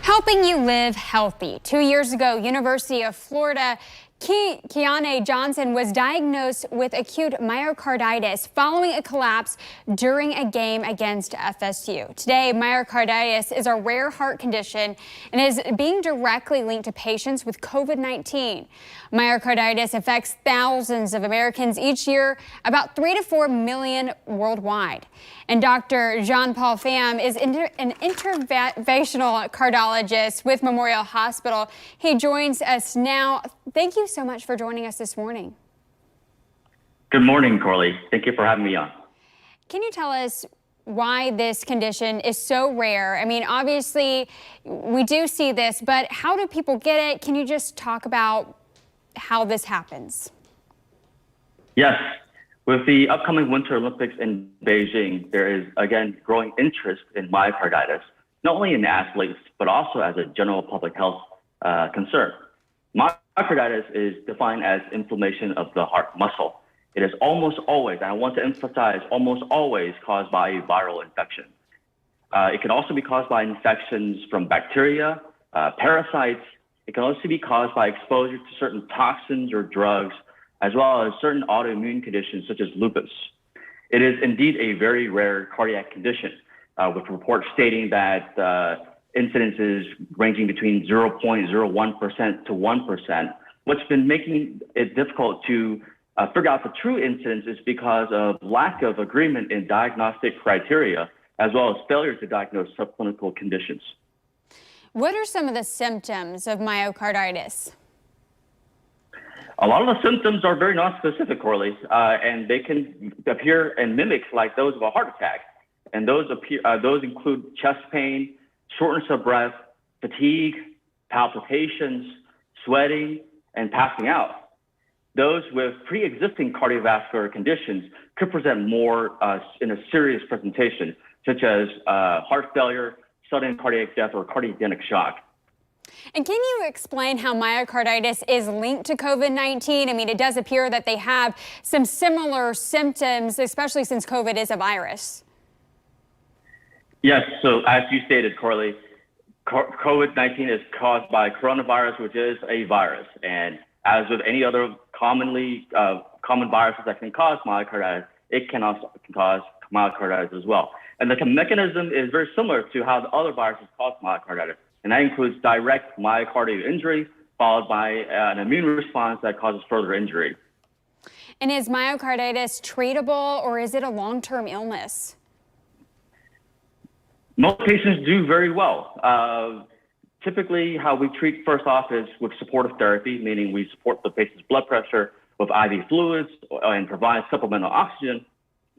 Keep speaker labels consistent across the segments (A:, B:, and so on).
A: Helping you live healthy. 2 years ago, University of Florida Kiane Johnson was diagnosed with acute myocarditis following a collapse during a game against FSU. Today, myocarditis is a rare heart condition and is being directly linked to patients with COVID-19. Myocarditis affects thousands of Americans each year, about 3 to 4 million worldwide. And Dr. Jean-Paul Pham is an interventional cardiologist with Memorial Hospital. He joins us now. Thank you so much for joining us this morning.
B: Good morning, Corley. Thank you for having me on.
A: Can you tell us why this condition is so rare? I mean, obviously, we do see this, but how do people get it? Can you just talk about how this happens?
B: Yes. With the upcoming Winter Olympics in Beijing, there is, again, growing interest in myocarditis, not only in athletes, but also as a general public health concern. Myocarditis is defined as inflammation of the heart muscle. It is almost always, and I want to emphasize, almost always caused by a viral infection. It can also be caused by infections from bacteria, parasites. It can also be caused by exposure to certain toxins or drugs, as well as certain autoimmune conditions such as lupus. It is indeed a very rare cardiac condition, with reports stating that incidences ranging between 0.01% to 1%. What's been making it difficult to figure out the true incidence is because of lack of agreement in diagnostic criteria, as well as failure to diagnose subclinical conditions.
A: What are some of the symptoms of myocarditis?
B: A lot of the symptoms are very nonspecific, Corley, and they can appear and mimic like those of a heart attack. And those include chest pain, shortness of breath, fatigue, palpitations, sweating, and passing out. Those with pre-existing cardiovascular conditions could present more in a serious presentation, such as heart failure, sudden cardiac death, or cardiogenic shock.
A: And can you explain how myocarditis is linked to COVID-19? I mean, it does appear that they have some similar symptoms, especially since COVID is a virus.
B: Yes, so as you stated, Corley, COVID-19 is caused by coronavirus, which is a virus. And as with any other common viruses that can cause myocarditis, it can also cause myocarditis as well. And the mechanism is very similar to how the other viruses cause myocarditis. And that includes direct myocardial injury, followed by an immune response that causes further injury.
A: And is myocarditis treatable, or is it a long-term illness?
B: Most patients do very well. Typically, how we treat first off is with supportive therapy, meaning we support the patient's blood pressure with IV fluids and provide supplemental oxygen.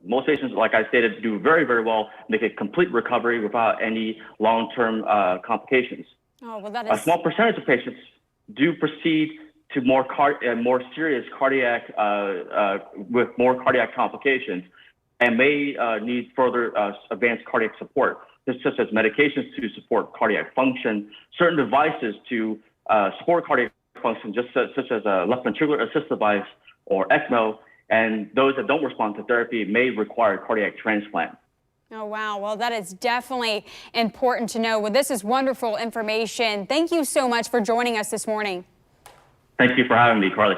B: Most patients, like I stated, do very, very well, make a complete recovery without any long-term complications.
A: Oh, well, that is...
B: A small percentage of patients do proceed to more serious cardiac, with more cardiac complications, and may need further advanced cardiac support, such as medications to support cardiac function, certain devices to support cardiac function, such as a left ventricular assist device or ECMO. And those that don't respond to therapy may require cardiac transplant.
A: Oh, wow. Well, that is definitely important to know. Well, this is wonderful information. Thank you so much for joining us this morning.
B: Thank you for having me, Carly.